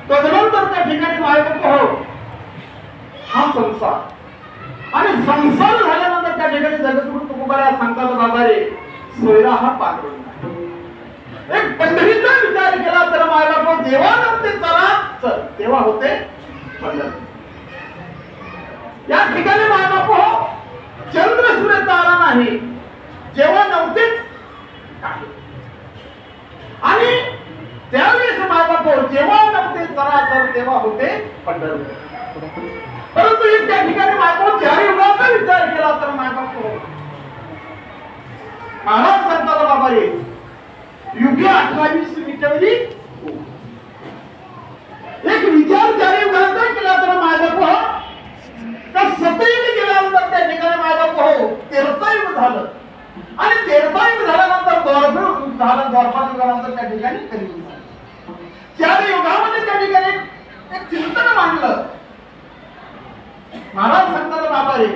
तदनंतर त्या ठिकाणी मायबाप हो हा संसार आणि संसार झाल्यानंतर त्या ठिकाणी जगद्गुरु तुकोबाला सांगतात बाबा रे सोयरा हा पांडुरंग एक पंढरीचा विचार केला तर मायबाप जेव्हा नव्हते चला तेव्हा होते पंढरी. या ठिकाणी मायबाप हो चंद्र सूर्य तारा नाही जेव्हा नव्हतेच काही आणि त्यावेळेस मायबाप हो जेव्हा नव्हते चला तर तेव्हा होते पंढरी. परंतु त्या ठिकाणी मायबाप चार युगाचा विचार केला तर मायबाप हो महाराज सांगतात बाबा रे युगे 28 मिटवली. एक विचार चार युगाचा केला तर मायबाप हो त्या सतयुग गेल्यानंतर त्या ठिकाणी मायबाप हो 13 युग झालं आणि 13 युग झाल्यानंतर द्वारयुग झालं. द्वारपायुगानंतर त्या ठिकाणी कलियुग झालं. चार युगामध्ये त्या ठिकाणी एक चिंतन मांडलं. महाराज सांगतात बाबा रे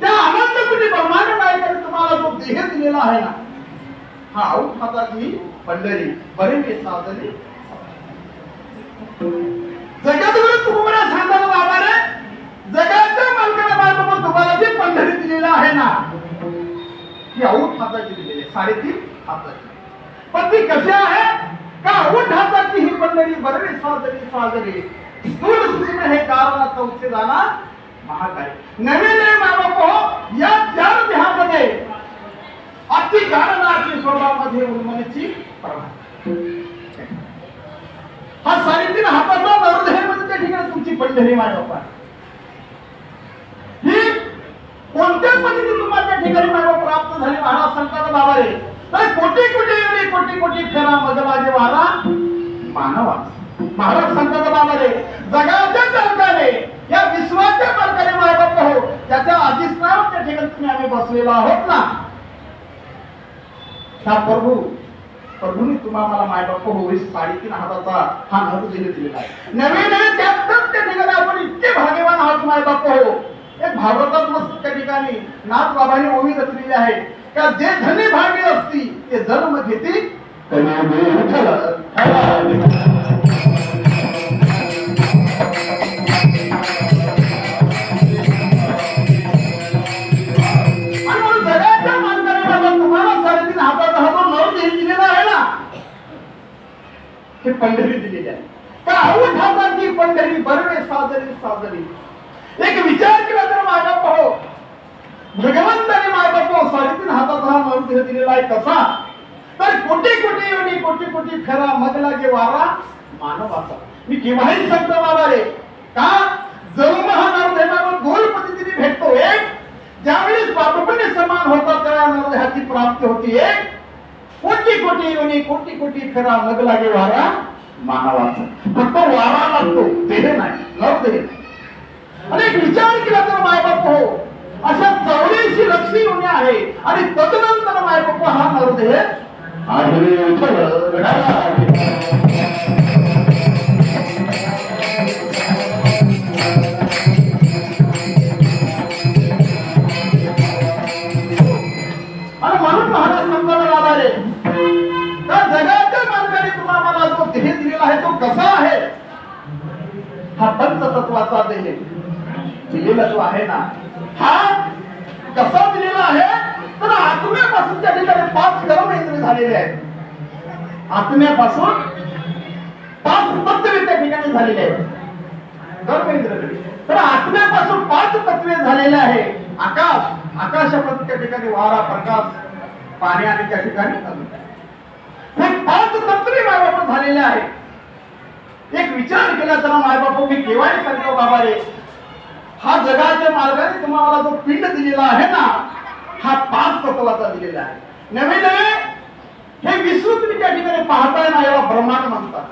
त्या अनंत कोटी ब्रह्मांड नायकाने तुम्हाला जो देह दिलेला आहे ना हा औट हातातली पंढरी बरे साधली. जगद्गुरु तुकोबा सांगतात बाबा रे जगाच्या मालकाने बाबा तुम्हाला जी पंढरी दिलेला आहे ना ही औट हाताची दिलेली 3.5 हाताची. पण ती कशी आहे का औट हाताची ही पंढरी बरे साधली स्थूल सूक्ष्म हे कारणाचा उच्च जाणार महाग आहे. नवीन मायबाप हो या 4 देहामध्ये अति कारणाची स्वभावामध्ये उन्मनीची प्रमाण हा 3.5 हाताचा नरदेहामध्ये त्या ठिकाणी तुमची पंढरी मायबाप आहे. ही कोणत्या पद्धतीने तुम्हाला त्या ठिकाणी मायबाप प्राप्त झाली. महाराज सांगतात बाबा रे तर कोटी कोटी फेरा मगलाजे वारा मानवा. महाराज सांगतात बाबा रे जगाच्या चालकाने या विश्वाच्या मालकाने मायबाप हो त्याच्या अधिष्ठान त्या ठिकाणी तुम्ही आम्ही बसलेलो आहोत ना त्या प्रभूने तुम्हाला मायबाप हो 3.5 हाताचा हा नरदेह दिलेला आहे. नवीन त्यातच त्या ठिकाणी आपण इतके भाग्यवान आहोत मायबाप हो. एक भागवतात मस्त त्या ठिकाणी नाथ बाबांनी ओवी रचलेली आहे का जे धनी भागी असती ते जन्म घेती हे पंढरी दिलेली आहे का औट हाताची पंढरी बरवे साजरी. एक विचार केला तर मायबाप हो भगवंताने मायबाप हो 3.5 हाताचा हा नरदेह दिलेला आहे. कसा तर कोटी खरा मग लागे वारा मानवाचा. मी केव्हाही सांगतो बाबा रे का जन्म हा नरदेहावर 2 पद्धतीने भेटतो. एक ज्यावेळेस बापपणे समान होता त्या नरदेहाची प्राप्ती होती. एक कोटी खरा मग लागे वारा मानवाचा. फक्त वारा लागतो देह नाही नरदेह नाही. आणि एक विचार केला तर मायबाप हो अशा 84 लक्षी योनी आहे आणि तदनंतर मायबाप हा नरदेह आणि म्हणून महाराज सांगताना बाबा रे त्या जगाच्या मालकाने तुम्हाला जो देह दिलेला आहे तो कसा आहे हा पंचतत्वाचा देह दिलेला जो आहे ना हा कसा दिलेला आहे तर आत्म्यापासून त्या ठिकाणी 5 कर्मेंद्रिय झालेले आहेत. आत्म्यापासून 5 तत्वे त्या ठिकाणी झालेले आहेत. कर्मेंद्रिय तर आत्म्यापासून 5 तत्वे झालेले आहे. आकाशापासून त्या ठिकाणी वारा प्रकाश पाणी आणि त्या ठिकाणी हे 5 तत्वे मायबाप झालेले आहेत. एक विचार केला तर मायबाप मी केव्हाही सांगतो बाबा रे हा जगाच्या मार्गाने तुम्हाला जो पिंड दिलेला आहे ना हा 5 तत्वाचा दिलेला आहे. नवे हे विश्व तुम्ही त्या ठिकाणी पाहताय ना याला ब्रह्मांड म्हणतात.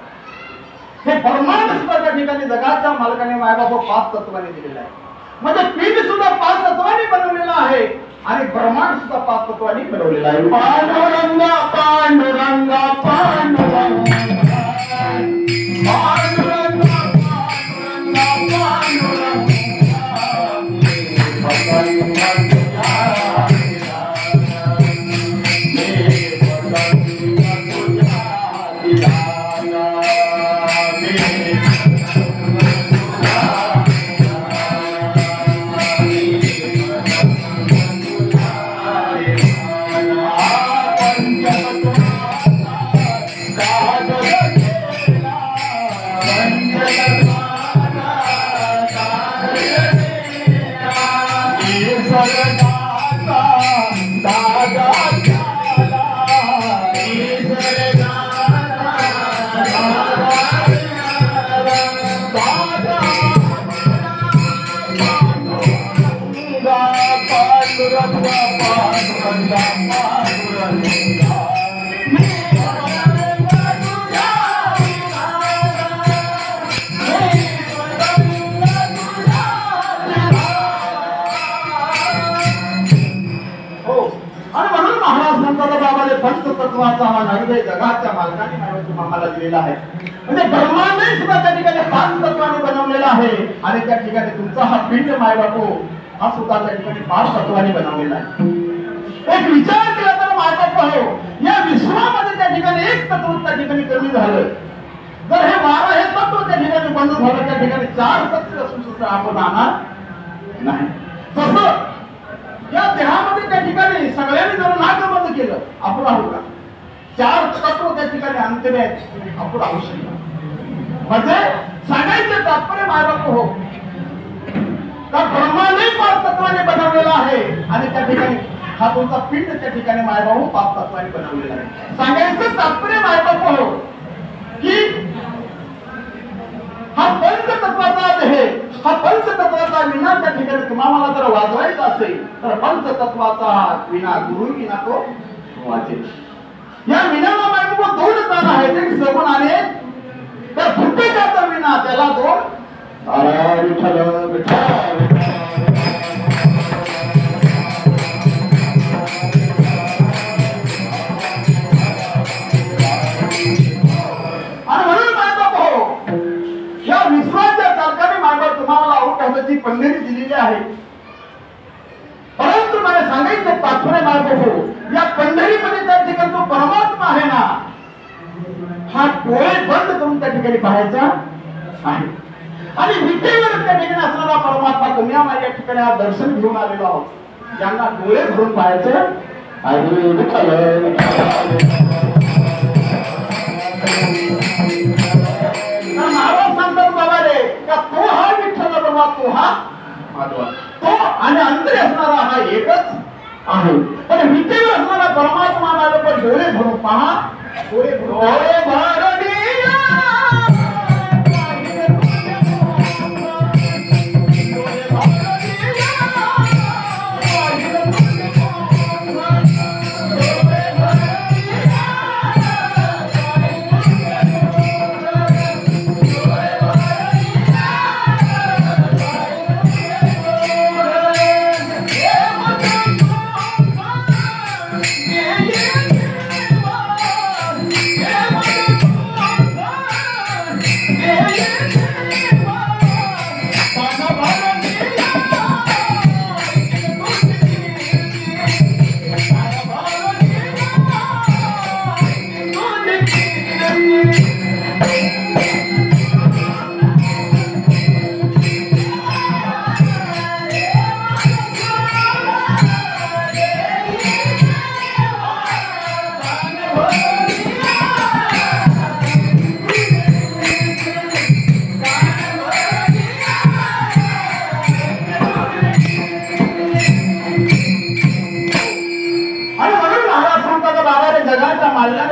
हे ब्रह्मांड सुद्धा त्या ठिकाणी जगाच्या मालकाने मायबाप 5 तत्वाने दिलेला आहे. म्हणजे पिंड सुद्धा 5 तत्वाने बनवलेला आहे आणि ब्रह्मांड सुद्धा 5 तत्वाने बनवलेला आहे. पांडुरंगा पांडुरंगा पांडुरंगा पंचतत्वाचा हा नैवेद्य जगाच्या मालकाने तुम्हाला दिलेला आहे. म्हणजे ब्रह्मांड सुद्धा त्या ठिकाणी पंचतत्वाने बनवलेला आहे आणि त्या ठिकाणी तुमचा हा पिंड मायबापू हा सुद्धा त्या ठिकाणी पाच तत्वाने बनवलेला आहे. एक विचार केला तर मायबापू हो, या विश्वामध्ये त्या ठिकाणी एक तत्व त्या ठिकाणी कमी झालं. जर हे 12 हे तत्व त्या ठिकाणी बंद झालं, त्या ठिकाणी 4 तत्व असून सुद्धा आपण राहणार नाही. तसं या देहामध्ये त्या ठिकाणी सगळ्यांनी जर नाक बंद केलं आपण राहू का? 4 तत्व त्या ठिकाणी अंतरे आहेत, आपण राहू शकतो. म्हणजे सांगायचं तात्पर्य मायबाप हो, तर ब्रह्माने 5 तत्वाने बनवलेला आहे आणि त्या ठिकाणी हा तुमचा पिंड त्या ठिकाणी मायबाप 5 तत्वाने बनवलेला आहे. सांगायचं तात्पर्य मायबाप हो की हा पंचतत्वाचा आहे. हा पंचतत्वाचा विना त्या ठिकाणी तुम्हाला जर वाजवायचा असेल तर पंचतत्वाचा विना गुरु विना तो वाजेल. या विनाला मायबाप 2 तार आहेत, एक सगुण आणि तर फुटेच्या विना त्याला 2 विठ्ठल विठ्ठल. ती पंढरी दिलेली आहे. परंतु मला सांगायचं तात्पर्य मार्ग हो, या पंढरीमध्ये त्या ठिकाणी तो परमात्मा आहे ना, हा डोळे बंद करून त्या ठिकाणी पाहायचा आहे. आणि विठेवर त्या ठिकाणी असणारा परमात्मा तुम्ही आम्हाला या ठिकाणी हा दर्शन घेऊन आलेलो आहोत. ज्यांना डोळे भरून पाहायचं आहे नाव सांगतात बाबा रे का तो हा विठ्ठल बाबा, तो हा माधवा, तो आणि अंतरे असणारा हा एकच आहे. पण विठेवर असणारा परमात्मा मला डोळे भरून पहा, डोळे भरून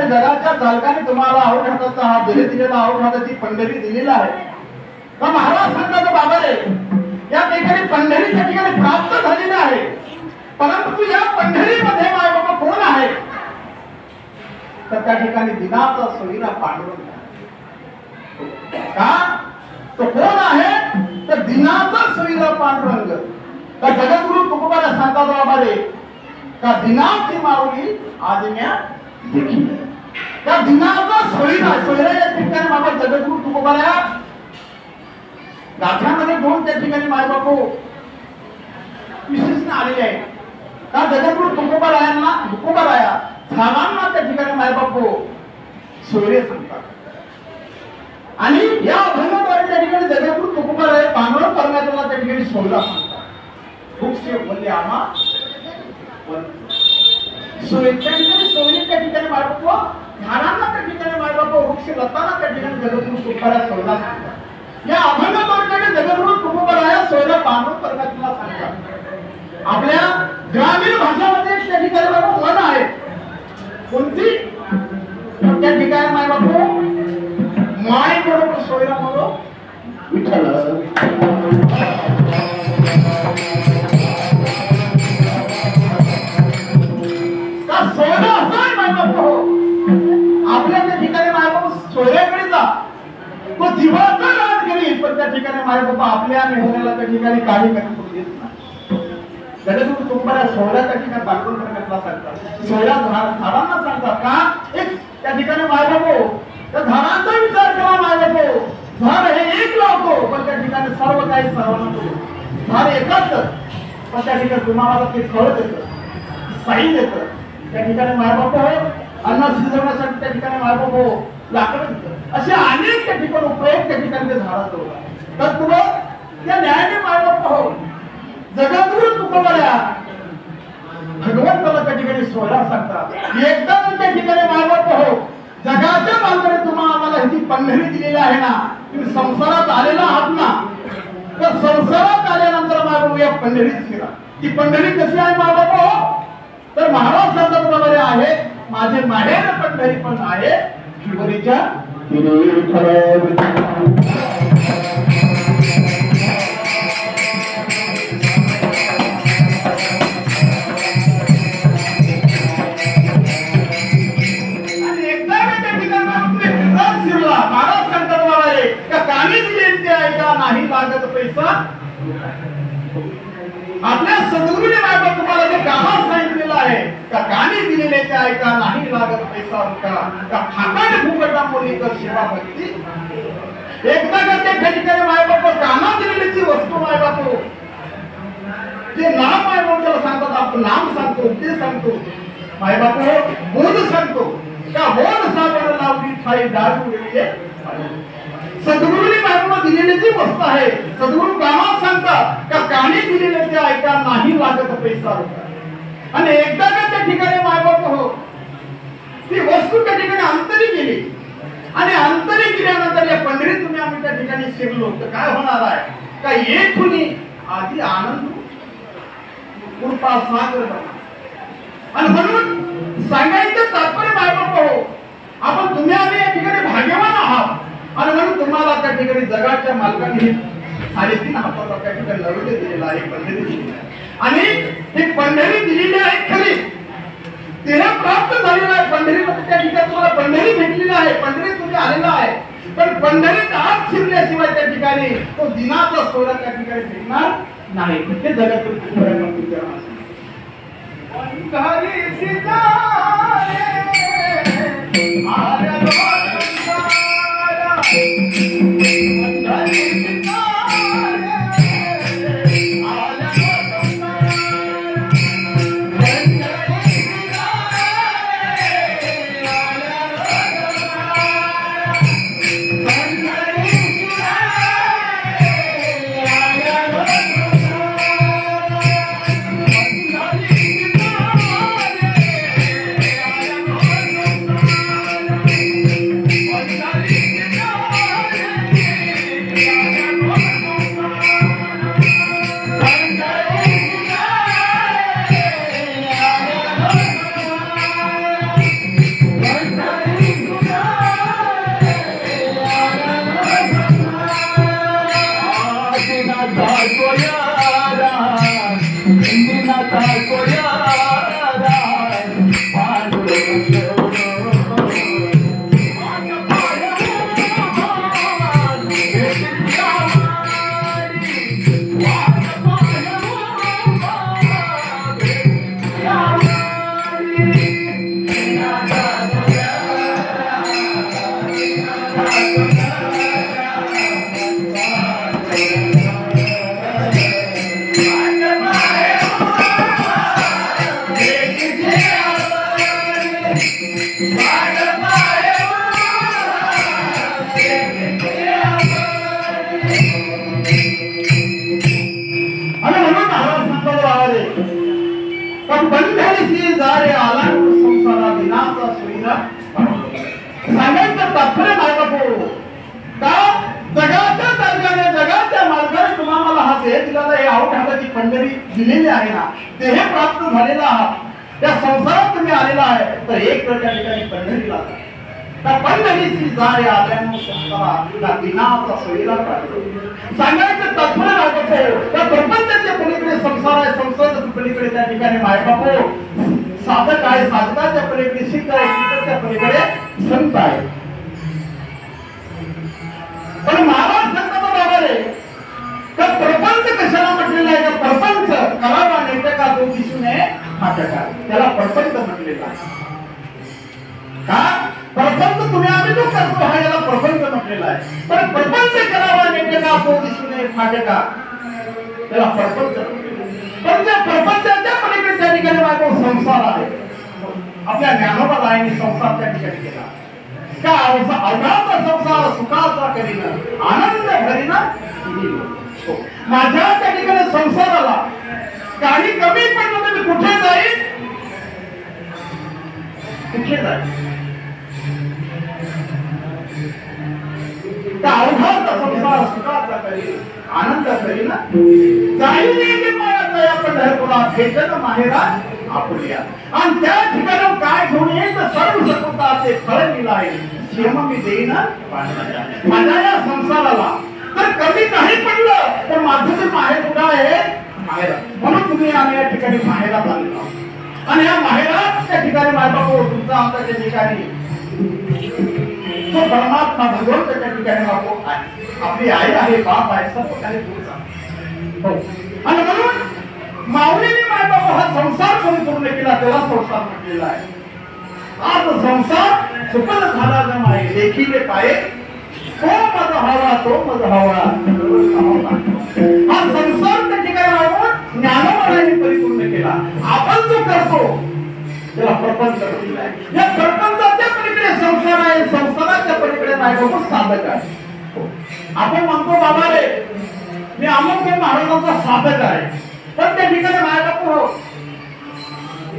जगाच्या चालकाने तुम्हाला आवडता हा दिलेला आवडता पंढरी दिलेला आहे. तर महाराज सांगतात बाबा रे, या ठिकाणी पंढरीच्या ठिकाणी प्राप्त झालेला आहे. परंतु या पंढरीमध्ये माय बाबा कोण आहे? तर त्या ठिकाणी दिनाचा सोयीरा पांडुरंग का? तो कोण आहे? तर दिनाचा सोयीरा पांडुरंग. तर जगद्गुरु तुकोबाला सांगतात बाबा रे का दिनाची माऊली आज्ञा देखील. त्या दिनाचा सोयीरा सोयऱ्याच्या ठिकाणी बाबा जगद्गुरु तुकोबाला गाथ्यामध्ये 2 त्या ठिकाणी मायबापू विशेष आलेले आहे. का जगद्गुरु तुकोबारायांना तुकोबाराया सामान्य त्या ठिकाणी मायबापू सोयरे सांगतात. आणि या अभंगाद्वारे त्या ठिकाणी जगद्गुरु तुकोबाराय पांडुरंग परमेश्वराला त्या ठिकाणी सोयरा सांगतात. खूप से बोलले आम्हा सोयरी त्या ठिकाणी मायबापू झाडांना त्या ठिकाणी मायबापू वृक्ष लताना त्या ठिकाणी जगद्गुरु तुकोबाराया सोयरा सांगतात. या अभंगाद्वारे जगद्गुरु तुकोबाराया सोयरा पांडुरंग परमेश्वराला सांगतात. आपल्या ग्रामीण भाषामध्ये त्या ठिकाणी बाबा मन आहे कोणती? त्या ठिकाणी माय बापू माय बरोबर सोयरा म्हणून विठ्ठल. माय बाबा आपल्या मेहण्याला त्या ठिकाणी काही करू देत नाही. जगद्गुरु तुकाराम 16 त्या ठिकाणी बांधून करण्याला सांगतात. 16 झाडांना सांगतात का एक त्या ठिकाणी माय बाबा त्या झाडांचा विचार करा. माय बाबा झाड हे एक लावतो पण त्या ठिकाणी सर्व काही सर्वांना होतो. झाड एकाच पण त्या ठिकाणी तुम्हाला ते फळ देतं, साई देतं. त्या ठिकाणी मायबाप अन्न शिजवण्यासाठी त्या ठिकाणी मायबाप लाकडं देतं. असे अनेक त्या ठिकाणी उपयोग त्या ठिकाणी ते झाडात होतात. तर तुला त्या न्यायाने मायबाप हो जगद्गुरु तुकोबाराया भगवंताला त्या ठिकाणी सोहळा सांगतात. एकदा त्या ठिकाणी मायबाप हो जगाच्या मालकाने तुम्हाला आम्हाला ही पंढरी दिलेली आहे ना, तुम्ही संसारात आलेला आहात ना, तर संसारात आल्यानंतर मायबाप या पंढरीत फिरा. ती पंढरी कशी आहे मायबाप हो तर महाराज सांगतात प्रमाणे आहे माझे माहेर पंढरी पण आहे शिवरीच्या महाराज सांगतात प्रमाणे का कानी दिले ते ऐका नाही लागत पैसा. आपल्या सद्गुरूने मायबाप तुम्हाला जे कामात सांगितलेलं आहे का कानी दिलेले ते ऐका नाही लागत पैसा का फाकाने फुकटा मुली कर सेवा भक्ती. एकदा का त्या ठिकाणी मायबाप काना दिलेली जी वस्तू मायबाप ते नाम मायबाप त्याला सांगतात. आपण नाम सांगतो ते सांगतो मायबाप बोध सांगतो का बोध साबण लावली थाई दारू गेली. सद्गुरूने मायबाप दिलेली जी वस्तू आहे सद्गुरू कामात सांगतात का कानी दिलेले ते ऐका नाही लागत पैसा. आणि एकदा का त्या ठिकाणी मायबाप हो ती वस्तू त्या ठिकाणी अंतरी गेली आणि अंतरी गेल्यानंतर या पंढरीत तुम्ही आम्ही त्या ठिकाणी शिरलो तर काय होणार आहे का एक कुणी आधी आनंद कृपा सागर आणि म्हणून सांगायचं तात्पर्य मायबाप हो आपण तुम्ही आम्ही या ठिकाणी भाग्यवान आहात. आणि म्हणून तुम्हाला त्या ठिकाणी जगाच्या मालकाने 3.5 हातात त्या ठिकाणी नैवेद्य दिलेला आहे पंढरी दिलेली आहे. आणि ही पंढरी दिलेली आहे खरी तिला प्राप्त झालेला आहे. पंढरी त्या ठिकाणी तुम्हाला पंढरी भेटलेली आहे पंढरी तुम्ही आलेला आहे पण पंढरीत आत शिरल्याशिवाय त्या ठिकाणी तो दिनाचा सोहळा त्या ठिकाणी भेटणार नाही. ते जगात सांगायचं तात्पर्य मायबापू का जगाच्या दर्जाने जगाच्या मालकाने तुम्हाला हा देह दिलेला हे आऊट हाताची पंढरी दिलेली आहे ना ते हे प्राप्त झालेलं आहात. त्या संसारात तुम्ही आलेला आहे तर एक प्रकार ठिकाणी पंढरीला त्या पंढरीची जारे आल्यानं संसारा दिनाचा सोयीला काढतो. सांगायचं तात्पर्य मायबापू त्या प्रपंचाच्या पलीकडे संसार आहे संसाराच्या पलीकडे त्या ठिकाणी मायबापू साधक आहे साधकाच्या पलीकडे सिद्ध आहे सिद्धाच्या पलीकडे संत आहे. पण महाराज संत बाबा रे प्रकार त्याला प्रपंच म्हटलेला आहे. का प्रपंच तुम्ही आम्ही जो करतो हा याला प्रपंच म्हटलेला आहे. पण प्रपंच करावा नेमके का पोझिशन फाटे का त्याला प्रपंच. पण त्या प्रपंचाच्या पलीकडे त्या ठिकाणी माझा संसार आहे. आपल्या ज्ञानोबा रायांनी संसार त्या ठिकाणी केला. का अवघाचा संसार सुखाचा करीना आनंद भरीना माझ्या त्या ठिकाणी संसाराला काही कमी पडलं तर मी कुठे जाईल कुठे जाईल. अवघाचा संसार सुखाचा करी आनंद करीना जाईल माया दया पंढरपुरा भेटन माहेरा आपल्या. आणि त्या ठिकाणी काय घेऊन येईल तर सर्व सकुताचे फळ दिलं आहे. क्षेम मी देईन माझ्या या संसाराला. तर कमी नाही पडलं तर माझं जे माहेर कुठं आहे माहेरा. म्हणून तुम्ही आम्ही या ठिकाणी माहेरात आलेलो आहोत. आणि या माहेरात त्या ठिकाणी माझा तुमचा आमचा त्या ठिकाणी तो परमात्मा भगवंत त्या ठिकाणी बापू आहे. आपली आई आहे बाप आहे सर्व काही दूर हो. आणि म्हणून माऊलीने माझा हा संसार कोणी पूर्ण केला त्याला संसार म्हटलेला आहे. आज संसार सुफल झाला जम आहे देखील पाये तो मज हवा तो मज हवा. हा संसार त्या ठिकाणी राहून ज्ञानोबाने परिपूर्ण केला. आपण जो करतो त्याला प्रपंच म्हटलेला आहे. या प्रपंचाच्या पलीकडे संसार आहे. संसाराच्या पलीकडे माझा साधक आहे. आपण म्हणतो बाबा रे मी अमुक महाराजांचा साधक आहे. पण त्या ठिकाणी माझ्या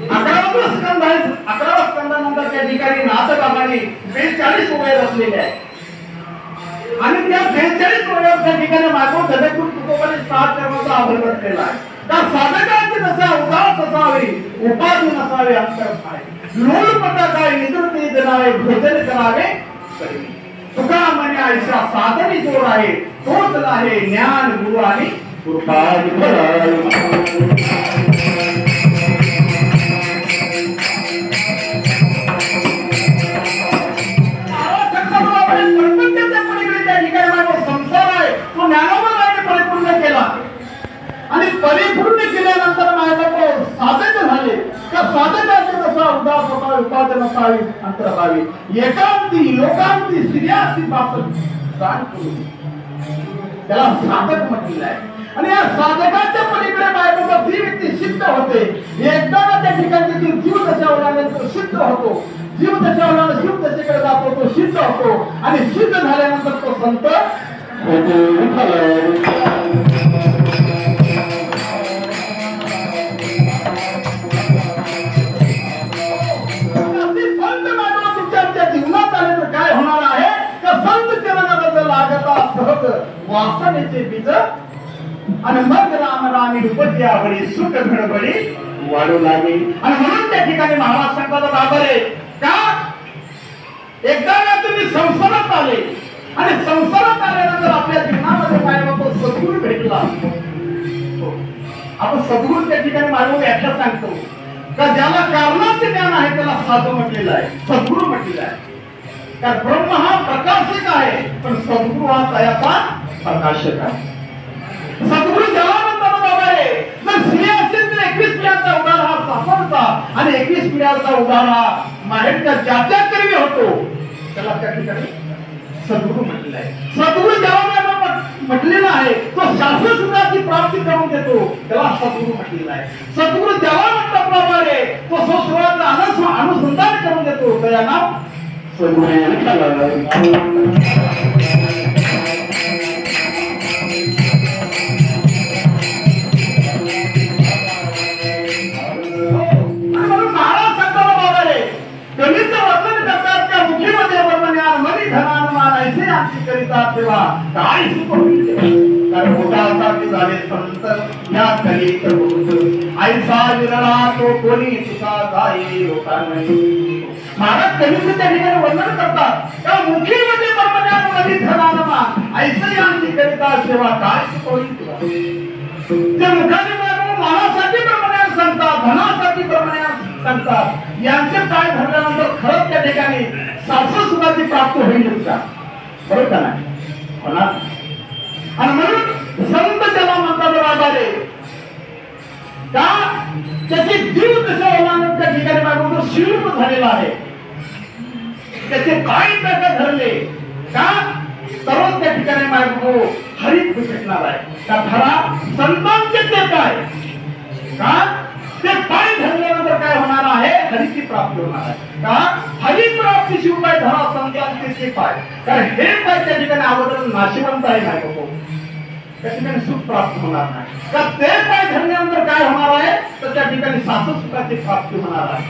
11वा स्कंद आहे. 11वा स्कंदानंतर त्या ठिकाणी नाथबाबांनी 42 ओव्या रचलेल्या आहेत. आणि त्या 42 ओव्याच्या ठिकाणी माझा जगद्गुरु तुकोबाने 7 चरणांचा आभार रचलेला आहे. त्या साधकाचे जसा उदास असावे उपाधी नसावे अंतर काय लोलपटा काय निद्रते जनावे भोजन करावे तुका म्हणे आयुष्या साधनी जोड आहे तोच आहे ज्ञान गुरु आणि कृपा. संसार आहे तो ज्ञानोबाने परिपूर्ण केला. आणि परिपूर्ण केल्यानंतर माझ्या साधक झाले. त्या साधकाचे जसा उदास होता उपाधी नसावी अंतरावी एकांती लोकांती स्त्रियासी पासून त्याला साधक म्हटलेलं आहे. आणि या साधकाच्या पलीकडे माझ्या ती व्यक्ती सिद्ध होते. एकदा त्या ठिकाणी जीव दशा ओलांडल्यानंतर सिद्ध होतो. जीव दशा ओलांडून शिव दशेकडे जातो तो सिद्ध होतो. आणि सिद्ध झाल्यानंतर तो संत जीवनात आले तर काय होणार आहे का संत चरणाबद्दल लागता सहज वासनेचे बीज आणि मग राम रामी उपजी आवडी सुख घडबडी वाढू लागे. आणि म्हणून त्या ठिकाणी महाराज सांगतात बाबा रे का एकदा तुम्ही संसारात आले आणि संसारात आल्यानंतर आपल्या जीवनामध्ये काय म्हणतो सद्गुरू भेटला. आपण सद्गुरू त्या ठिकाणी मानव व्याख्या सांगतो का ज्याला कारणाचे ज्ञान आहे त्याला साधू म्हटलेलं आहे सद्गुरू म्हटलेलं आहे. कारण ब्रह्म हा प्रकाशक आहे पण सद्गुरू हा तयाचा प्रकाशक आहे. सद्गुरू ज्याला म्हणतात बाबा रे जर स्त्री असेल तर 21 पिढ्यांचा उदार हा सासरचा आणि 21 पिढ्यांचा उदार हा माहेरच्या ज्याच्या कर्मी होतो त्याला त्या ठिकाणी सद्गुरू म्हटलेलं आहे. सद्गुरू ज्याला म्हटलेला आहे तो शास्त्र सुखाची प्राप्ती करून देतो त्याला सद्गुरू म्हटलेला आहे. सद्गुरू ज्याला म्हणतात बाबा रे तो स्वस्वराचा अनुसंधान करून देतो त्याला नाव सद्गुरू. सेवा काय सुख होईल तर मोठा असा की झाले संत या कलित होत ऐसा विरला तो कोणी तुका जाई लोकांनी. महाराज कवीचे त्या ठिकाणी वर्णन करतात का मुखी मध्ये परमज्ञान मनी धनानमा ऐसा यांची करिता सेवा काय सुख होईल तुला. ते मुखाने मानासाठी परमज्ञान सांगतात धनासाठी परमज्ञान सांगतात. यांचे पाय धरल्यानंतर खरंच त्या ठिकाणी शास्त्र सुखाची प्राप्ती होईल का बरोबर का नाही होणार. आणि म्हणून संत त्याला म्हणतात बाबा रे का त्याची जीव दशा ठिकाणी मागवतो शिल्प झालेला आहे, त्याचे पाय त्याला धरले का तरच त्या ठिकाणी मागवतो हरित भेटणार आहे का खरा संतांचे ते काय का ते पाय धरल्यानंतर काय होणार आहे, हरिची प्राप्ती होणार आहे का हरी प्राप्ती शिवाय धरा संतांचे ते पाय, कारण हे पाय त्या ठिकाणी अगोदर नाशिवंत आहे मागवतो, त्या ठिकाणी सुख प्राप्त होणार नाही का ते पाय धरल्यानंतर काय होणार आहे, तर त्या ठिकाणी सासू सुखाची प्राप्ती होणार आहे.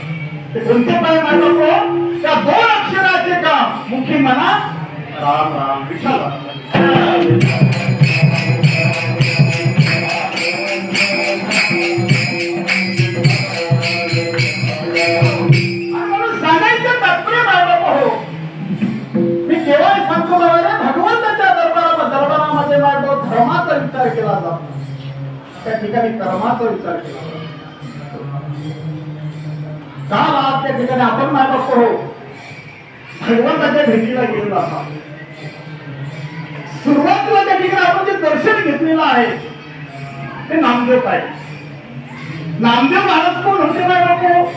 ते कोणते पाय मागवतो, त्या 2 अक्षराचे काम मुखी म्हणा राम राम विठ्ठल. सांगायचं तात्पर्य बाळगतो हो, मी केवळ सांगतो भगवंताच्या दरबारामध्ये मागतो धर्माचा विचार केला जातो, त्या ठिकाणी कर्माचा विचार केला जातो. काल आज त्या ठिकाणी आपण मागतो हो भगवंताच्या भेटीला गेलेलो असावं. सुरुवातीला त्या ठिकाणी आपण जे दर्शन घेतलेलं आहे ते नामदेव आहे. नामदेव महाराज कोण होते बाळगतो,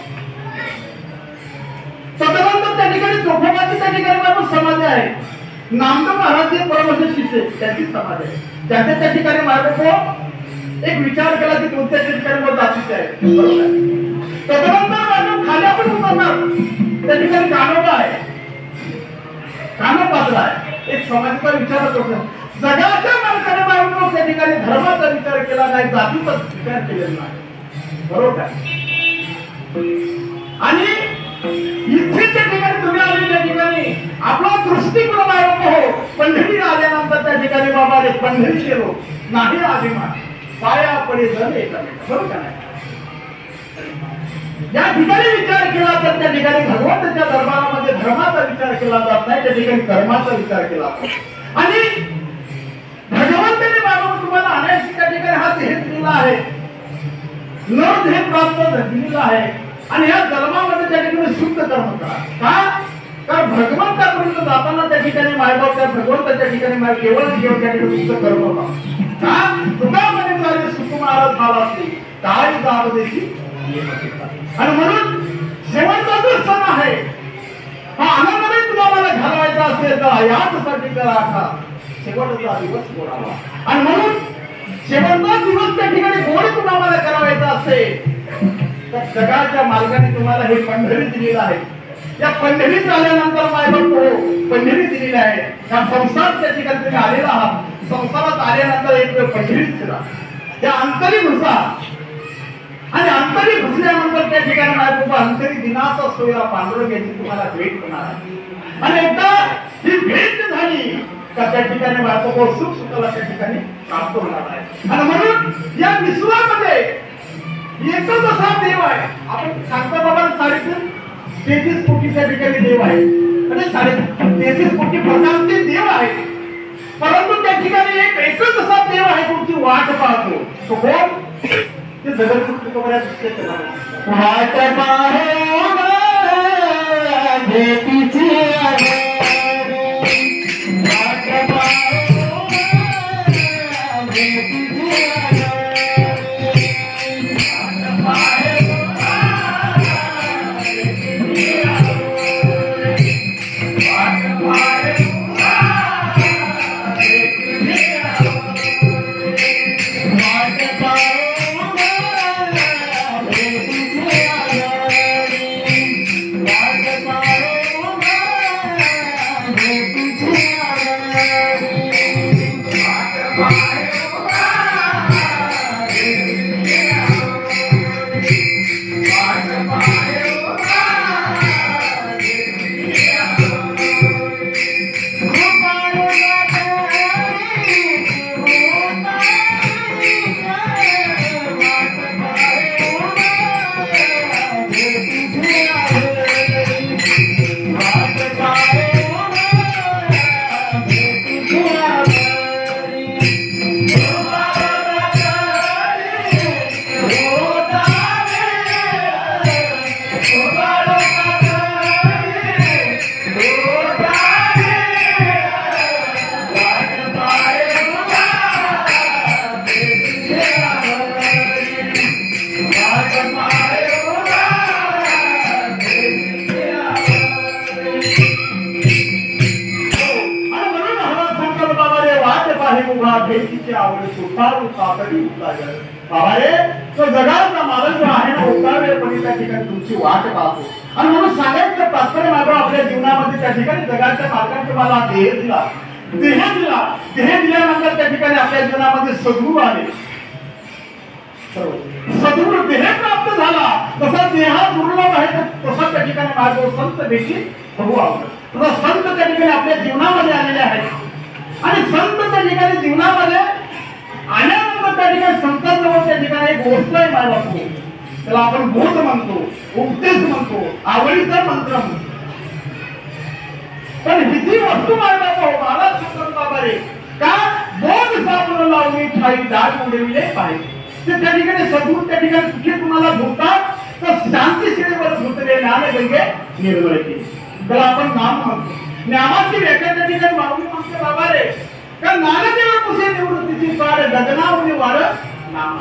तदनंतर त्या ठिकाणी चोखोबाची त्या ठिकाणी आपण समाधी आहे. नामदेव महाराज हे परमहंस शिष्य त्यांची समाधी आहे. ज्याच्या त्या ठिकाणी मार्गो एक विचार केला की कोणत्या ठिकाणी जातीचे आहे, तदनंतर मार्ग खाली आपण उतरणार त्या ठिकाणी कानोबा आहे, कानोबाचा आहे. एक समाजाचा विचार करतो, जगाच्या मार्गाने मार्ग त्या ठिकाणी धर्माचा विचार केला नाही, जातीचा विचार केलेला नाही, बरोबर. आणि इथे त्या ठिकाणी तुम्ही आले त्या ठिकाणी आपला दृष्टिकोन हो पंढरी आल्यानंतर त्या ठिकाणी बाबा रे पंढरी केलो नाही अभिमान पाया पडे झाले बरोबर का नाही. या ठिकाणी विचार केला तर त्या ठिकाणी भगवंताच्या दरबारामध्ये धर्माचा विचार केला जात नाही, त्या ठिकाणी कर्माचा विचार केला जातो. आणि भगवंताने बाबा तुम्हाला अनेक त्या ठिकाणी हा देह दिलेला आहे, न देह प्राप्त दिलेला आहे, आणि या जन्मामध्ये त्या ठिकाणी शुद्ध कर्म करा का, कारण भगवंतापर्यंत जाताना त्या ठिकाणी मायबाप त्या भगवंताच्या ठिकाणी माय केवळ केवळ त्या ठिकाणी शुद्ध कर्म करा का तुझ्यामध्ये झाले सुकुमार झाला असते काय जाव देशी. आणि म्हणून शेवटचा जो सण आहे हा आनंदाने तुम्हाला घालवायचा असेल तर याचसाठी करा का शेवटचा दिवस बोलावा. आणि म्हणून शेवटचा दिवस त्या ठिकाणी गोड तुम्हाला करावायचा असेल तर जगाच्या मार्गाने तुम्हाला हे पंढरी दिलेलं आहे. या पंढरीत आल्यानंतर मायबाप पंढरी दिलेली आहे. या संसार त्या ठिकाणी तुम्ही आलेला आहात, संसारात आल्यानंतर एक वेळ पंढरीत फिरा, त्या अंतरी घुसा. आणि अंतरी घुसल्यानंतर त्या ठिकाणी मायबाप अंतरी दिनाचा सोयरा पांडुरंग यांची तुम्हाला भेट होणार आहे. आणि एकदा ही भेट झाली का त्या ठिकाणी मायबाप सुख सुखाला त्या ठिकाणी प्राप्त होणार आहे. आणि म्हणून या विश्वामध्ये एकच असा देव आहे. आपण सांगता बाबा 33 कोटी त्या ठिकाणी देव आहे, म्हणजे 33 कोटी प्रकारचे देव आहेत, परंतु त्या ठिकाणी एकच असा देव आहे तुमची वाट पाहतो. तो कोण, ते जगद्गुरु तुकोबाराज वाट पाहो भेटीची भेटीची आवड सुटारू तातडी उतार बाबा रे तो जगाचा मालक जो आहे ना उतारवेळपणी त्या ठिकाणी तुमची वाट पाहतो आणि म्हणून सांगायचं तात्पर्य माझं आपल्या जीवनामध्ये त्या ठिकाणी जगाच्या मालकाने तुम्हाला देह दिला देह दिल्यानंतर त्या ठिकाणी आपल्या जीवनामध्ये सद्गुरू आले सद्गुरू देह प्राप्त झाला तसा देहा दुर्लभ आहे तसा त्या ठिकाणी माझं संत भेटी बघू आवडत तसा संत त्या ठिकाणी आपल्या जीवनामध्ये आलेले आहेत आणि संत त्या ठिकाणी जीवनामध्ये आल्यानंतर त्या ठिकाणी संतांजवळ त्या ठिकाणी एक गोष्ट आहे माझा त्याला आपण बोध म्हणतो उपदेश म्हणतो आवडीचा मंत्र म्हणतो पण हिची वस्तू मारला मला सुंदर बाबा रे का बोध साबण लावणी ठाई दाट उडविले पाहिजे ते त्या ठिकाणी सद्गुरू त्या ठिकाणी कुठे तुम्हाला धुतात तर शांती शिरेवर धुतले ज्ञान गंगे निर्मळ केली त्याला आपण नाम म्हणतो नामाची व्याख्या त्या ठिकाणी माऊली म्हणते बाबा रे का नानदेव कुसे निवृत्तीची पाड गगनावली वाढ नाम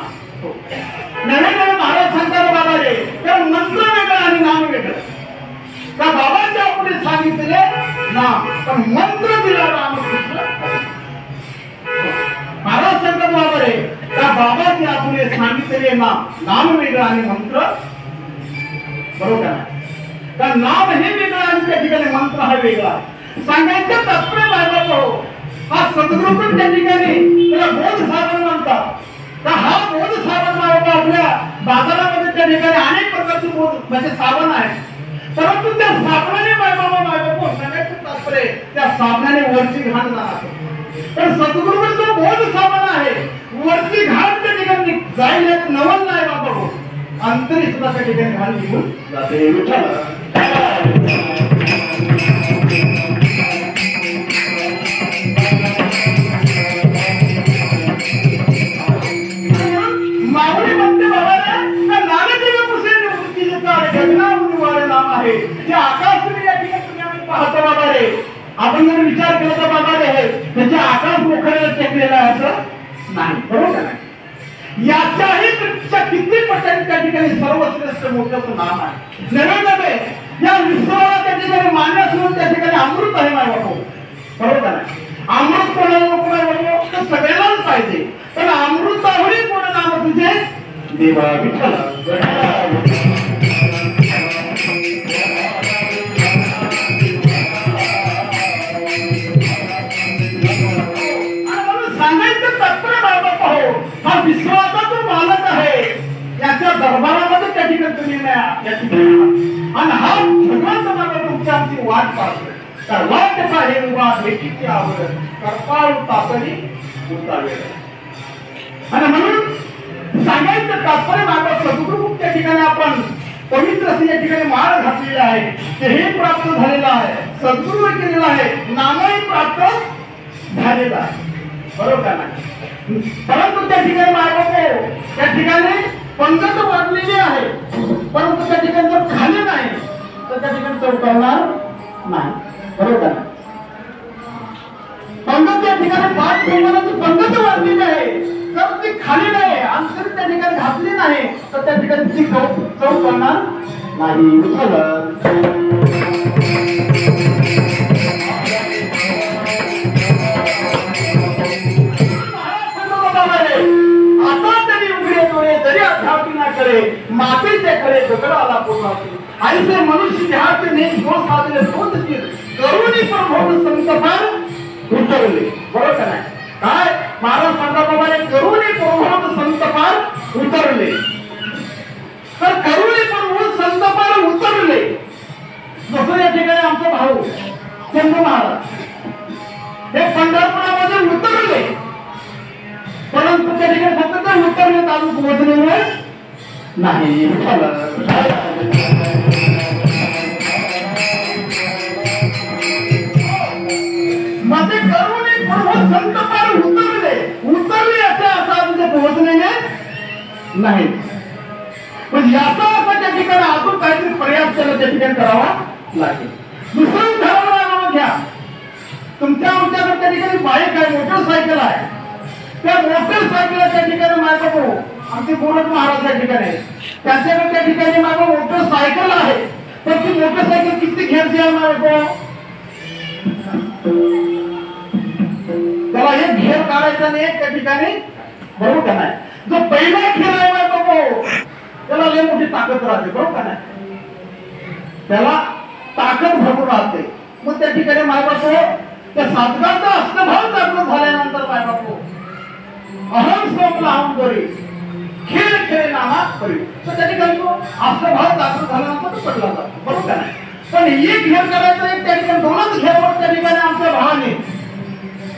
नवीन महाराज सांगतात बाबा रे तर मंत्र वेगळा आणि नाम वेगळं का बाबांच्या पुढे सांगितले नाम पण मंत्र दिला रामकृष्ण महाराज सांगतात बाबा रे का बाबांच्या पुढे सांगितले नाम वेगळं आणि मंत्र बरोबर आहे का नाम हे वेगळं आणि त्या ठिकाणी मंत्र हा वेगळा सांगायचं तात्पर्य बाबाचा हो हा सद्गुरू पण त्या ठिकाणी त्याला बोध साधन म्हणतात का हा बोध साधन बाबा आपल्या बाजारामध्ये त्या ठिकाणी अनेक प्रकारचे बोध म्हणजे साधन आहे परंतु त्या साबणाने बाबा सांगायचं तात्पर्य त्या साबणाने वरची घाण जाणार पण सद्गुरू जो बोध साबण आहे वरची घाण त्या ठिकाणी जाईल नवल नाही बाबा हो अंतरी सुद्धा त्या ठिकाणी घाण निघून जाते माऊली म्हणते बाबा नानदेव कुसे निवृत्तीचे चाड गगनावली वाढ नाम आहे जे आकाश तुम्ही या ठिकाणी तुम्ही आम्ही पाहतो बाबा रे आपण जर विचार केला तर बाबा रे त्याचे आकाश मोखरेला टेकलेला आहे असं नाही बरोबर नाही याच्याही पेक्षा किती पटाने त्या ठिकाणी सर्वश्रेष्ठ मोठं नाम आहे नव्हे या विश्वाला त्या ठिकाणी मान्य म्हणून त्या ठिकाणी अमृत आहे माझ्या बाबा बरोबर नाही अमृत कोणाला नको आहे तर सगळ्यांनाच पाहिजे पण अमृतावरी कोण नाम तुझे देवा विठ्ठल सांगायचं तात्पर्य बाबा पाहो हा विश्वाचा जो मालक आहे याच्या दरबारामध्ये त्या ठिकाणी तुम्ही आणि हा भगवंत बाबा तुमच्या आमची वाट पाहतोय तर वाट पाहे उभा भेटीची आवड करपाळ तातडी उतारले आणि म्हणून सांगायचं तात्पर्य बाबा सद्गुरू त्या ठिकाणी आपण पवित्र असे या ठिकाणी माळ घातलेले आहे तेही प्राप्त झालेला आहे सद्गुरू केलेला आहे नामही प्राप्त झालेला आहे बरोबर नाही परंतु त्या ठिकाणी मायबापो त्या ठिकाणी पंगत वाढलेली आहे परंतु त्या ठिकाणी जर खाली नाही तर त्या ठिकाणी चौकवणार नाही बरोबर नाही पंगत त्या ठिकाणी 5 प्रमाणाची पंगत वाढलेली आहे तर ती खाली नाही अंतर त्या ठिकाणी घातली नाही तर त्या ठिकाणी ती चौकवणार नाही मातेचे खरे गगडाला पोचावे ऐसे मनुष्य ध्याचे नेम जो साधले तोच शीर करुणी प्रभोग संतपार उतरले बरोबर नाही काय महाराज सांगताप्रमाणे करुणी प्रभोग संतपार उतरले तर करुणी प्रभोग संतपार उतरले जसं या ठिकाणी आमचा भाऊ चंदू महाराज हे पंढरपुरामध्ये उतरले परंतु त्या ठिकाणी फक्त ते उतरले तालुक पोहोचले नाही मध्ये करुणी प्रभू संत पार उतरले याचा असा म्हणजे पोहोचले नाही पण याचा अर्थ त्या ठिकाणी अजून काहीतरी प्रयास त्याला त्या ठिकाणी करावा लागेल दुसरं उदाहरण घ्या तुमच्या आमच्याकडे त्या ठिकाणी बाईक आहे मोटरसायकल आहे त्या मोटरसायकल त्या ठिकाणी माझा आमचे गोरख महाराज या ठिकाणी त्यांच्याकडे त्या ठिकाणी माझं मोटरसायकल आहे तर ती मोटरसायकल किती घेरची आहे माझ्या त्याला एक घेर काढायचा नाही त्या ठिकाणी, बरोबर का नाही? जो पहिला खेळ आहे बाबा त्याला लय मोठी ताकद राहते, बरोबर का नाही? त्याला ताकद भरपूर राहते. मग त्या ठिकाणी मायबापू त्या साधकाचा अष्टभाव जागृत झाल्यानंतर मायबापू अहम स्वप्न अहम करी खेळ खेळ नामा करी, तर त्या ठिकाणी तो अष्टभाव जागृत झाल्यानंतर तो पडला जातो, बरोबर का नाही? पण एक खेळ करायचं एक त्या ठिकाणी दोनच घेरवर त्या ठिकाणी आमच्या भावाने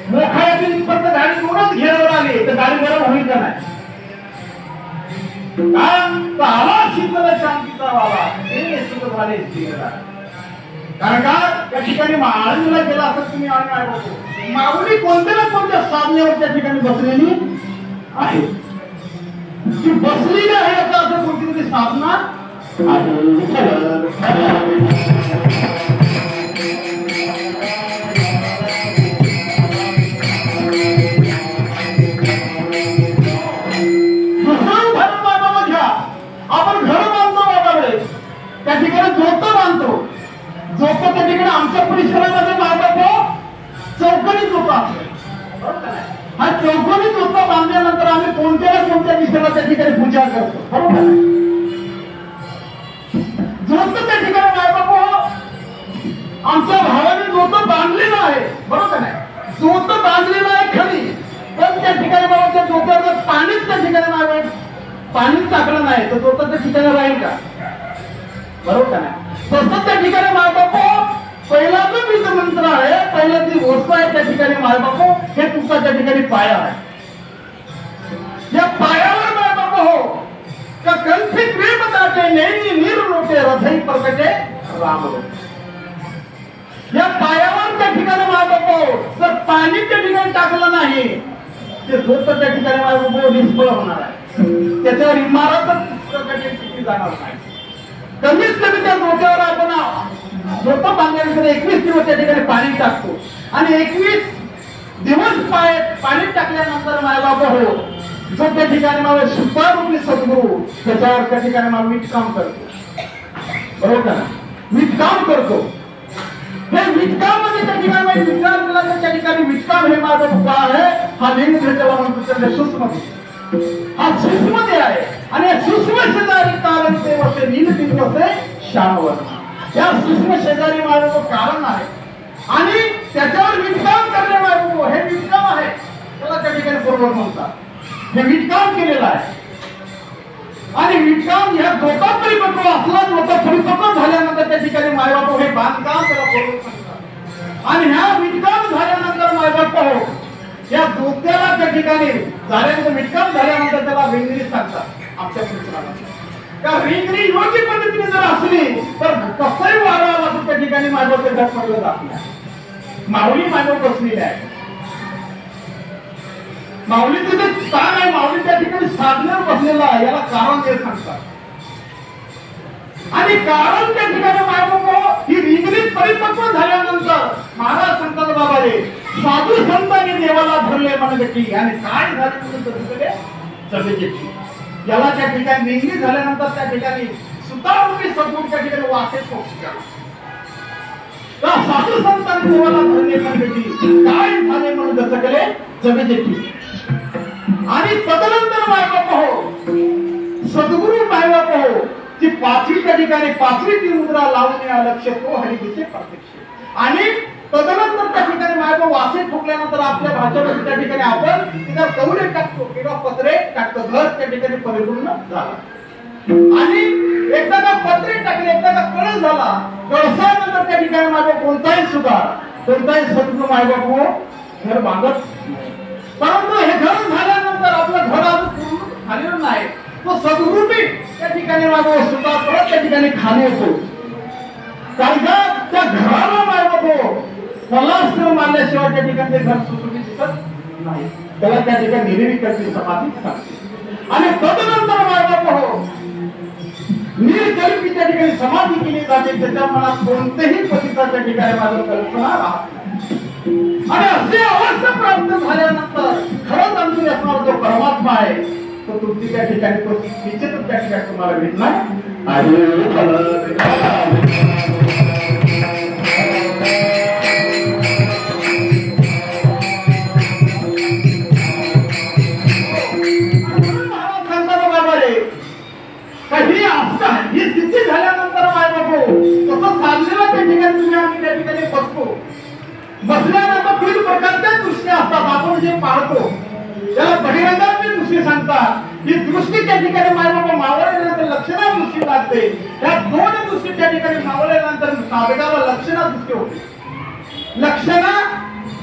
मोखाळ्यातील फक्त गाडी दोनच घेरवर आली तर गाडी बरोबर होईल का नाही? का आला शीतल शांतीचा वाला हे सुख झाले स्त्रीला. कारण का त्या ठिकाणी माळीला गेला असं तुम्ही आणि माऊली कोणत्या ना कोणत्या साधनेवर त्या ठिकाणी बसलेली आहे, ती बसलेली आहे आता असं कोणती तरी साधना आहे. आपण घर बांधतो बाबाकडे त्या ठिकाणी झोपं बांधतो, झोपं त्या ठिकाणी आमच्या परिसरामध्ये बांधतो चौकणी झोपा असते. हा चौकणी झोपा बांधल्यानंतर आम्ही कोणत्या ना कोणत्या विषयाला त्या ठिकाणी पूजा करतो, बरोबर. झोपं त्या ठिकाणी बाबापो आमच्या भावाने झोपं बांधलेलं आहे, बरोबर नाही? झोपं बांधलेलं आहे खरी, पण त्या ठिकाणी बाबा त्या झोप्यावर पाणीच त्या ठिकाणी नाही, पाणीच टाकलं नाही तर झोपं त्या ठिकाणी राहील का, बरोबर का नाही? तसं त्या ठिकाणी मायबापू पहिला जो बीज मंत्र आहे, पहिला जी गोष्ट आहे त्या ठिकाणी मायबापू हे तुमचा त्या ठिकाणी पाया आहे. या पायावर मायबापू हो का कंठी प्रेम दाटे नेनी नीर लोटे हृदय प्रगटे राम. या पायावर त्या ठिकाणी मायबापू जर पाणी त्या ठिकाणी टाकलं नाही ते झोप त्या ठिकाणी मायबापू निष्फळ होणार आहे, त्याच्यावर इमारतच जाणार नाही. कमीत कमी त्या डोक्यावर आपण झोपं बांधल्यानंतर 21 दिवस त्या ठिकाणी पाणी टाकतो आणि 21 दिवस पाणी टाकल्यानंतर मायबापा हो जो त्या ठिकाणी मला सुपारूपी सद्गुरू त्याच्यावर त्या ठिकाणी मला वीटकाम करतो, बरोबर का? वीटकाम करतो. हे वीटकामध्ये त्या ठिकाणी विचार केला तर त्या ठिकाणी वीटकाम हे माझं काय आहे, हा लिंग त्याला म्हणतो त्याच्या सूक्ष्मते, हा सूक्ष्मते आहे. आणि सूक्ष्म शेजारी कारण ते वसे नील दिवसे श्यामवर, या सूक्ष्म शेजारी माझं कारण आहे आणि त्याच्यावर विटकाम करणे माझं हे विटकाम आहे, त्याला त्या ठिकाणी बरोबर म्हणतात. हे विटकाम केलेलं आहे आणि विटकाम ह्या डोका परिपक्व असला डोका परिपक्व झाल्यानंतर त्या ठिकाणी मायबाप हे बांधकाम त्याला बरोबर म्हणतात. आणि ह्या विटकाम झाल्यानंतर मायबाप हो या डोक्याला त्या ठिकाणी झाल्यानंतर विटकाम झाल्यानंतर त्याला वेंगणी सांगतात आमच्या पुस्तकाला. का वेंगणी योग्य पद्धतीने जर असली तर कसंही वाढवायला तर त्या ठिकाणी माझ्या घट पडलं जात नाही. माऊली माझ्यावर बसलेली आहे, माऊली तिथे स्थान आहे, माऊली त्या ठिकाणी साधनेवर बसलेला आहे, याला कारण ते सांगतात. आणि कारण त्या ठिकाणी मायबाप ही रिंगणी परिपक्व झाल्यानंतर महाराज सांगतात बाबा रे साधू संतांनी देवाला धरले म्हणते आणि काय झाले म्हणून याला त्या ठिकाणी रिंगणी झाल्यानंतर त्या ठिकाणी सुतारूपी सद्गुरू त्या ठिकाणी वासे पोहोचला. साधू संतांनी देवाला धरले म्हणते काय झाले म्हणून दचकले जगजेठी. आणि तदनंतर मायबाप हो सद्गुरू मायबाप हो ती पाचवी त्या ठिकाणी पाचवी ती मुद्रा लावून या लक्ष तो हरी दिसे प्रत्यक्ष. आणि तदनंतर त्या ठिकाणी मायबाप वासे ठोकल्यानंतर आपल्या भाषेमध्ये त्या ठिकाणी आपण तिला कवडे टाकतो किंवा पत्रे टाकतो, घर त्या ठिकाणी परिपूर्ण झाला. आणि एकदा का पत्रे टाकले एकदा का कळस झाला, कळसानंतर त्या ठिकाणी मायबाप कोणताही सुधार कोणताही सद्गुरू मायबाप हो घर बांधत. परंतु हे घर झाल्यानंतर आपलं घर अजून पूर्ण झालेलं नाही, तो सद्गुरू त्या ठिकाणी मायबाप सुद्धा परत त्या ठिकाणी खाली येतो. कारण का त्या घराला मायबाप हो कलास्त्र मारल्याशिवाय त्या ठिकाणी ते घर सुखी दिसत नाही, त्याला त्या ठिकाणी निर्विकल्पी समाधी सांगते. आणि तदनंतर मायबाप हो निर्कल्पी त्या ठिकाणी समाधी केली जाते, त्याच्या मनात कोणतेही पतीचा त्या ठिकाणी माझं कल्पना राहत नाही. आणि असे अवस्था प्राप्त झाल्यानंतर खरंच आमची असणारा जो परमात्मा आहे तो तुमची त्या ठिकाणी तो निश्चितच त्या ठिकाणी तुम्हाला भेटणार. आणि त्याला बहिरंगाची दृष्टी सांगतात. ही दृष्टी त्या ठिकाणी मायबाबा मावळल्यानंतर लक्षणा दृष्टी लागते. त्या दोन दृष्टी त्या ठिकाणी मावळल्यानंतर नावेगाला लक्षणा दृष्टी होते. लक्षणा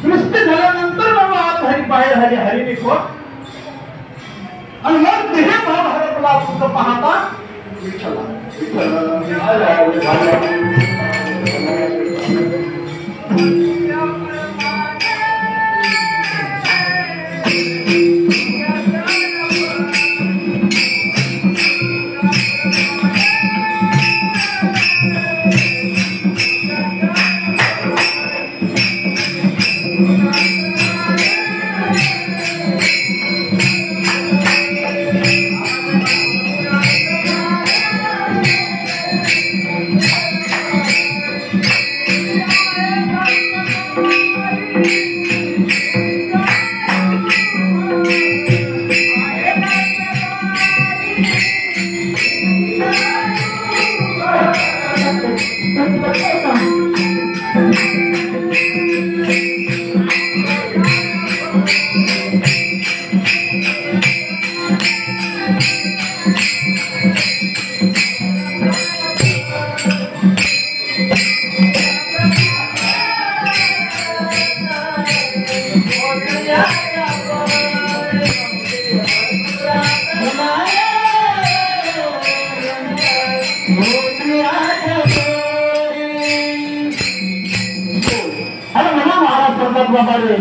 दृष्टी झाल्यानंतर बाबा आत हरी बाहेर हरी हरी निघो आणि मग देह भाव हरपला तुझं पाहता विठ्ठला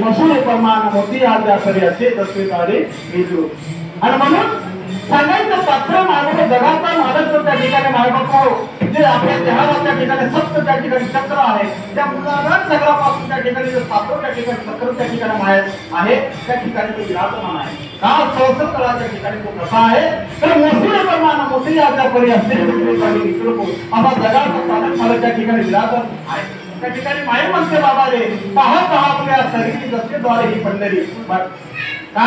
मसूर प्रमाण मोती आद्या सरी असे तस्वीरद्वारे घेतलो. आणि म्हणून सांगायचं पात्र मानव जगाचा मालक त्या ठिकाणी मायबाप जे आपल्या देहाला त्या ठिकाणी सत्य त्या ठिकाणी चक्र आहे. त्या मुलाला चक्रापासून त्या ठिकाणी जे सातव त्या ठिकाणी चक्र त्या ठिकाणी आहे त्या ठिकाणी तो विराजमान आहे. का सहस्र तळाच्या ठिकाणी तो कसा आहे तर मसूर प्रमाण मोती आद्या परी असे तस्वीरद्वारे घेतलो. आता जगाचा चालक मालक त्या ठिकाणी विराजमान आहे. त्या ठिकाणी माई म्हणते बाबा रे पहा पहा आपल्या शरीरी दशेद्वारे ही पंढरी. का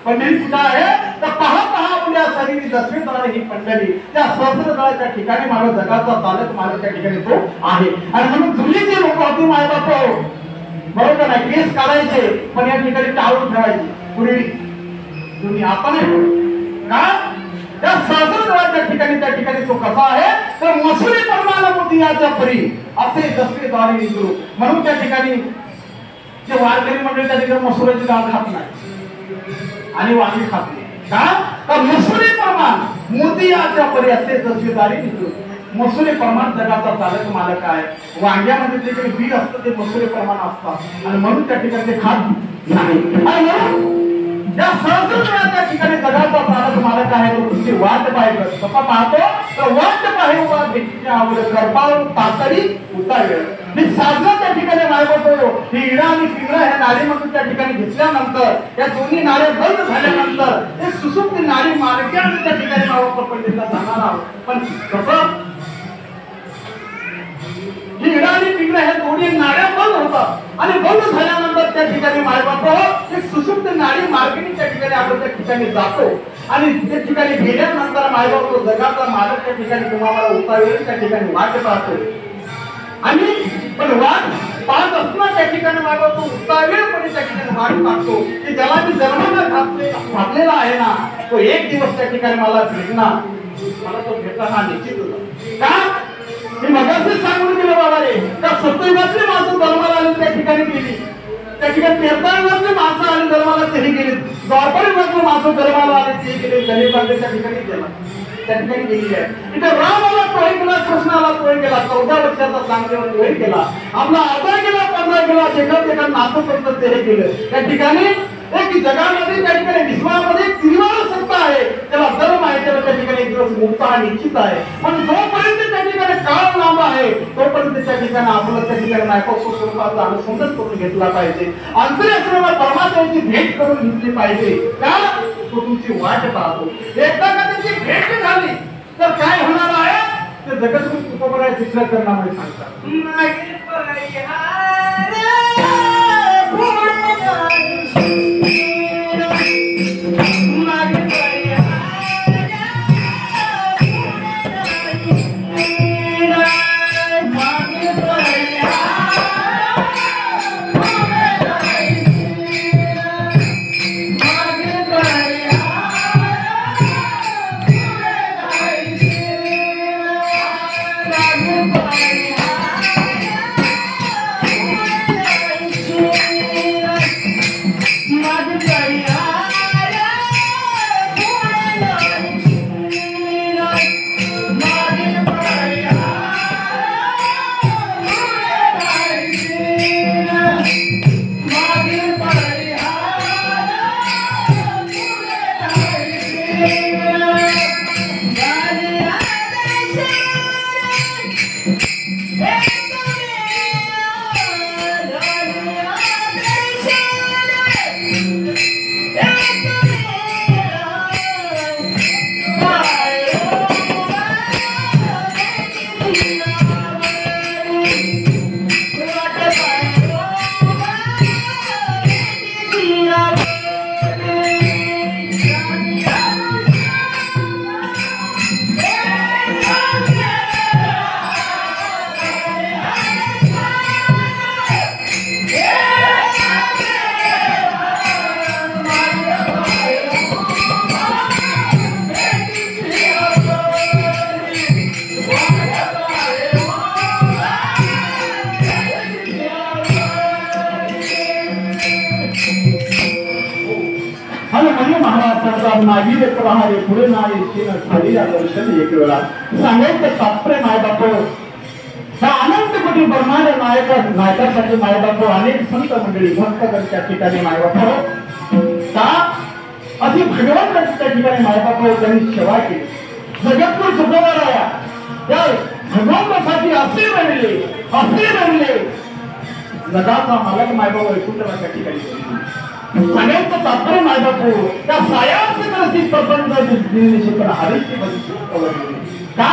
पंढरी कुठं आहे तर पहा पहा आपल्या शरीरी दशेद्वारे ही पंढरी. त्या सहस्रदळाच्या ठिकाणी मानव जगाचा चालक मालक त्या ठिकाणी तो आहे. आणि म्हणून जुनी जे लोक होती मायबाप बरोबर नाही केस काढायचे पण या ठिकाणी टाळून ठेवायचे पूर्वी जुनी आता नाही. का त्या सहस्रदळाच्या ठिकाणी त्या ठिकाणी तो कसा आहे तर मसुरी प्रमाण मोती याच्या परी असे दसवेद्वारे निघलो. म्हणून त्या ठिकाणी जे वारकरी मंडळी त्या ठिकाणी मसुराची डाळ खात नाही आणि वांगी खात नाही. का तर मसुरी प्रमाण मोती याच्या परी असे दसवेद्वारे निघलो. मसुरी प्रमाण जगाचा चालक मालक आहे. वांग्यामध्ये जे काही बी असतं ते मसुरी प्रमाण असतात आणि म्हणून त्या ठिकाणी ते खात नाही. या सहस्रदळाच्या ठिकाणी जगाचा चालक मालक आहे तो तुमची वाट पाहिजे कसा पाहतो तर वाट पाहिजे भेटीच्या आवड करपाळून तातडी उतावेळ. मी साजरा त्या ठिकाणी मागवतो ही इडा आणि पिंगळा ह्या नाडीमधून त्या ठिकाणी घेतल्यानंतर या दोन्ही नाड्या बंद झाल्यानंतर एक सुसुप्त नाडी मार्गाने त्या ठिकाणी मावळ पंडितला जाणार आहोत. पण कसं ही इडा आणि पिंगळा ह्या दोन्ही नाड्या बंद होतात आणि बंद झाल्यानंतर त्या ठिकाणी मायबाप एक सुसुप्त नाडी मार्गाने त्या ठिकाणी आपण त्या ठिकाणी जातो आणि त्या ठिकाणी गेल्यानंतर मायबाप तो जगाचा मालक त्या ठिकाणी तुम्हाला उतावेळ त्या ठिकाणी वाट पाहतो. आणि पण वाट पाहत असताना त्या ठिकाणी मायबाप तो उतावेळपणे त्या ठिकाणी वाट पाहतो की ज्याला मी जन्माला घातलेला आहे ना तो एक दिवस त्या ठिकाणी मला भेटणार. मला तो भेटणार निश्चित होता. का मी मगाशीच सांगून गेलो बाबा रे त्या सत्तयुगातली माणसं जन्माला आली त्या ठिकाणी गेली. त्या ठिकाणी 43 माणसं आली जन्माला तेही गेली. द्वापरयुगातली माणसं जन्माला आली ते गेले. गरीबांचे त्या ठिकाणी गेला त्या ठिकाणी गेली आहे. इथे रामाला तोही केला कृष्णाला तोही केला 14 वर्षाचा चांगल्यावर तोही केला. आपला 18 गेला 15 गेला जेका नातं करत तेही केलं. त्या ठिकाणी एक जगामध्ये त्या ठिकाणी विश्वामध्ये त्रिवार सत्ता आहे त्याला धर्म आहे त्याला त्या ठिकाणी एक दिवस मुक्त हा निश्चित आहे. पण जोपर्यंत त्या ठिकाणी काळ लांब आहे तोपर्यंत त्या ठिकाणी आपलं त्या ठिकाणी नायकोत्सव स्वरूपाचा अनुसंधान करून घेतला पाहिजे. अंतर्याश्रमात परमात्म्याची भेट करून घेतली पाहिजे. का तो तुमची वाट पाहतो. एकदा का त्याची भेट झाली तर काय होणार आहे ते जगद्गुरु तुकोबराय तिसऱ्या चरणामध्ये सांगतात. मागील प्रहारे पुढे नाही झालेल्या दर्शन एक वेळा सांगायचं तात्पर्य मायबाप ह्या अनंत कोटी ब्रह्मांड नायकासाठी मायबाप अनेक संत मंडळी भक्तगण त्या ठिकाणी मायबाप का अशी भगवंताची त्या ठिकाणी मायबाप त्यांनी सेवा केली जगतपूर सुखवराया त्या भगवंतासाठी असे बनले जगाचा मालक मायबाप वैकुंठला त्या ठिकाणी सगळ्यांचं तात्पर्य मायबाप त्या सायाचे ग्रसित प्रपंच हरीची का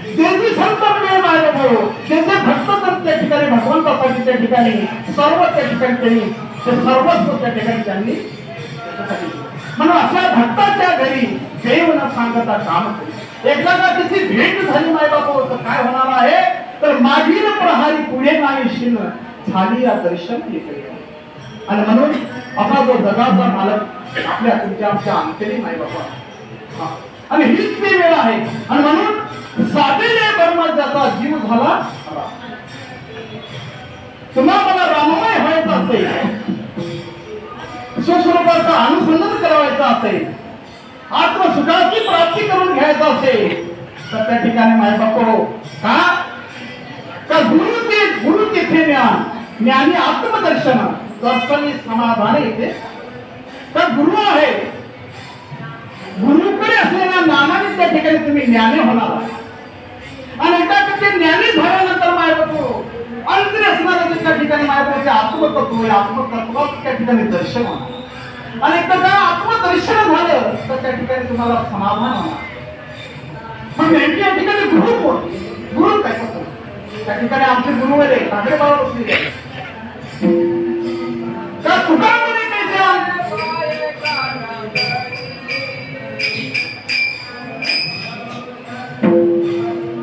त्याची संत म्हणजे मायबाप त्याचे भक्त तर त्या ठिकाणी भगवंतासाठी त्या ठिकाणी सर्व त्या ठिकाणी त्यांनी ते सर्वस्व त्या ठिकाणी त्यांनी म्हणून अशा भक्ताच्या घरी देव न सांगता काम एकदा का त्याची भेट झाली मायबाप तर काय होणार आहे तर मागील प्रहारी पुढे नाही शिन झाली या दर्शन येते आणि म्हणून असा जो जगाचा मालक आपल्या तुमच्या आमच्या अंतरी नाही बाबा आणि हीच ती वेळ आहे आणि म्हणून साधेने ब्रह्माचा जीव झाला तुम्हाला मला राममय व्हायचं असेल स्वस्वरूपाचा अनुसंधान करावायचं असेल आत्मसुखाची प्राप्ती करून घ्यायचं असेल तर त्या ठिकाणी मायबाप का गुरु तेथे ज्ञानी आत्मदर्शन दर्शनी समाधान येते तर गुरु आहे गुरुकडे असलेल्या ज्ञानाने त्या ठिकाणी तुम्ही ज्ञानी होणार आणि एकदा ते ज्ञानी झाल्यानंतर मायबाप अंतरी असणाऱ्या त्या ठिकाणी मायबापाचे आत्मतत्वाचं त्या ठिकाणी दर्शन होणार आणि एकदा का आत्मदर्शन झालं तर त्या ठिकाणी तुम्हाला समाधान होणार पण नेमकी या ठिकाणी गुरु कोण गुरु काय त्या ठिकाणी आमचे गुरु वगैरे ठाकरे बाबा बसलेले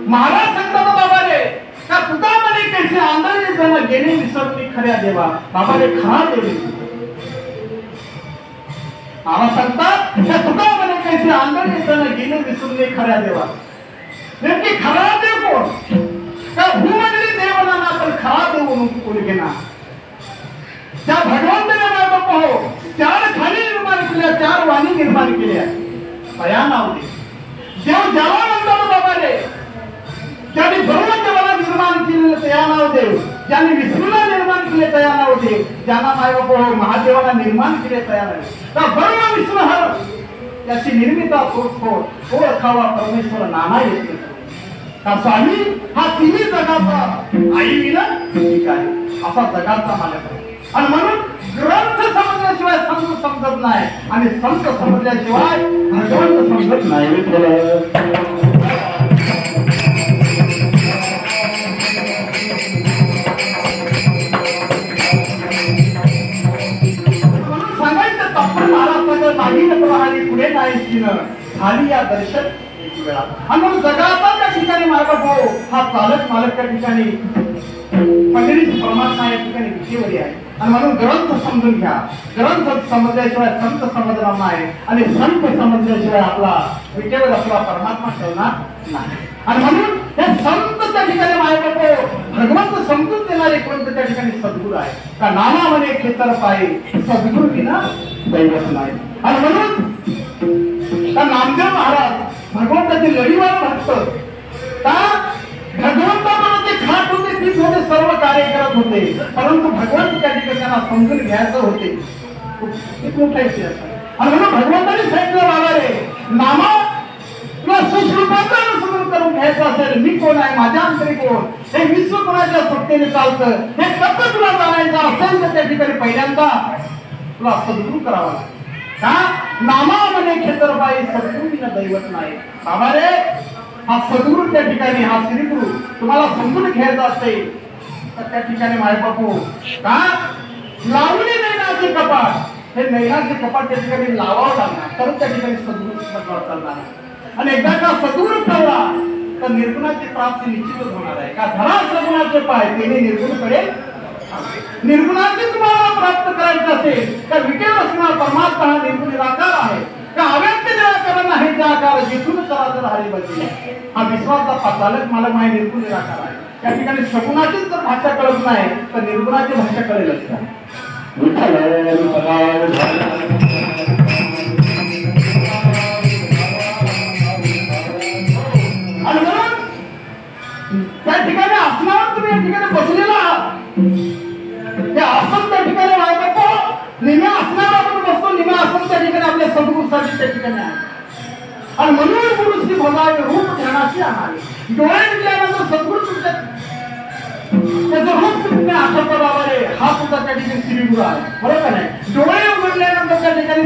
महाराज सांगतात बाबा रे का तुका म्हणे कैसे आंधळे जण गेले विसरली खऱ्या देवा बाबा रे खरा देवी महाराज सांगतात का तुका म्हणे कैसे आंधळे जण गेले विसरली खऱ्या देवा नेमकी खरा देव कोण का भूमंडळी देवाला ना तर खरा देव म्हणून कोणी घेणार त्या भगवंताने बाबा हो चार खाली निर्माण केल्या चार वाणी निर्माण केल्या तया नाव दे देव ज्याला म्हणतात बाबा रे ज्यांनी बरोबर देवाला निर्माण केलेलं तया नाव देव ज्यांनी विष्णूला निर्माण केले तया नाव देव ज्यांना मायबाप हो महादेवाला निर्माण केले तया नाव बरोबर विष्णू हर त्याची निर्मिता तोडफोड ओळखावा परमेश्वर नाना येते का स्वामी हा तिन्ही जगाचा आई विना आहे असा जगाचा मालक आहे आणि म्हणून ग्रंथ समजल्याशिवाय संत समजत नाही आणि संत समजल्याशिवाय भगवंत समजत नाही सांगायचं तत्पर महाराष्ट्राच्या मागील प्रहारी पुढे नाही झाली या दर्शन एक वेळा आणि म्हणून जगाचा त्या ठिकाणी मार्ग हो हा चालक मालक त्या ठिकाणी पंढरीत परमात्मा या ठिकाणी विषयवरी आहे आणि म्हणून ग्रंथ समजून घ्या ग्रंथ समजल्याशिवाय संत समजणार नाही आणि संत समजल्याशिवाय आपला विटेवर आपला परमात्मा ठेवणार नाही आणि म्हणून हे संत त्या ठिकाणी मायबाप भगवंत समजून देणारे ग्रंथ त्या ठिकाणी सद्गुरू आहे का नाना म्हणे खेतर पाय सद्गुरू विना दैवत नाही आणि म्हणून का नामदेव महाराज भगवंताची लढीवार भक्त का भगवंताबरोबर ते खाट होते तीच होते सर्व कार्य करत होते परंतु भगवंत त्या ठिकाणी त्यांना समजून घ्यायचं होते आणि म्हणून भगवंताने सांगितलं बाबा रे असेल मी कोण आहे, माझ्या अंतरी कोण, हे विश्व कोणाच्या सत्तेने चालतं, हे तत्व तुला जाणायचं असेल तर त्या ठिकाणी पहिल्यांदा तुला सद्गुरू करावा लागेल. का नामा म्हणे खेतरबाई सद्गुरूला दैवत नाही. बाबा रे, हा सद्गुरू त्या ठिकाणी, हा श्रीगुरु तुम्हाला समजून घ्यायचा असेल तर त्या ठिकाणी माय बापू का लावणी नैनाचे कपाट, हे नैनाचे कपाट त्या ठिकाणी लावावं लागणार तर त्या ठिकाणी सद्गुरू चालणार. आणि एकदा का सद्गुरू ठेवला तर निर्गुणाची प्राप्ती निश्चितच होणार आहे. का धरा सगुणाचे पाय त्याने निर्गुण करेल. निर्गुणाची तुम्हाला प्राप्त करायचं असेल तर विकेल असणार परमात्मा हा निर्गुण निराकार आहे. का अव्यक्त निराकरण आहे त्या आकार जिथून चराचर हरी बसले. हा विश्वाचा पातालक मालक माय निर्गुण निराकार आहे. त्या ठिकाणी सगुणाचीच जर भाषा कळत नाही तर निर्गुणाची भाषा कळेलच का. आणि म्हणून त्या ठिकाणी असणार तुम्ही या ठिकाणी बसलेला आहात. ते आसन त्या ठिकाणी वायबापो निम्या असणार आपण बसतो, निम्या आसन त्या ठिकाणी आपल्या सद्गुरूसाठी त्या ठिकाणी आहे. आणि म्हणून गुरु श्री भगवान रूप ध्यानाची आणाले. डोळे मिळाल्यानंतर सद्गुरू तुमच्या त्याचं रूप तुम्ही आठवता बाबा रे, हा तुमचा त्या ठिकाणी श्रीगुरु आहे. बरोबर नाही. डोळे उघडल्यानंतर त्या ठिकाणी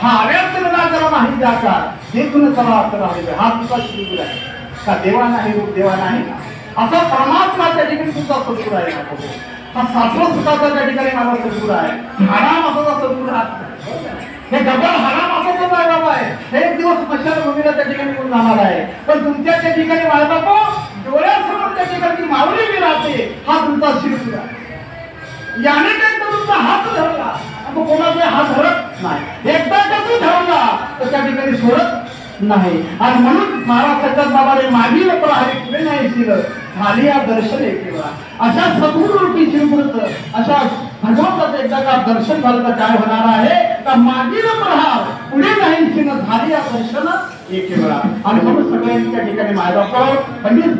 हा अव्यक्त निराकार नाही जाकार हे तुला चला तर आहे, हा तुमचा श्रीगुरु आहे. का देवा नाही रूप देवा नाही असा परमात्मा त्या ठिकाणी तुमचा सद्गुरू आहे. हा शाश्वत सुखाचा त्या ठिकाणी माझा सद्गुरू आहे. हराम असा सद्गुरू आहे. हे गबळ हराम असाच बाबा आहे. हे एक दिवस स्मशानभूमीला त्या ठिकाणी निघून जाणार आहे. पण तुमच्या त्या ठिकाणी बाळबापो डोळ्यासमोर त्या ठिकाणी माऊली मी राहते, हा तुमचा श्रीगुरु आहे. याने काय तुमचा हात धरला तो कोणाचा हात धरत नाही. एकदा का तू धरला तर त्या ठिकाणी सोडत नाही. आणि म्हणून महाराष्ट्राच्या बाबाने मागील प्रहारी पुढे नाही शिरत झाली या दर्शन एकेवा. अशा सद्गुरू रूपी श्रीगुरूचं, अशा भगवंताचं एकदा का दर्शन झालं तर काय होणार आहे. तर मागील प्रहार पुढे नाही शिरत झाली या दर्शन एकेवेळा. आणि म्हणून सगळ्यांच्या ठिकाणी मायबाप पंडित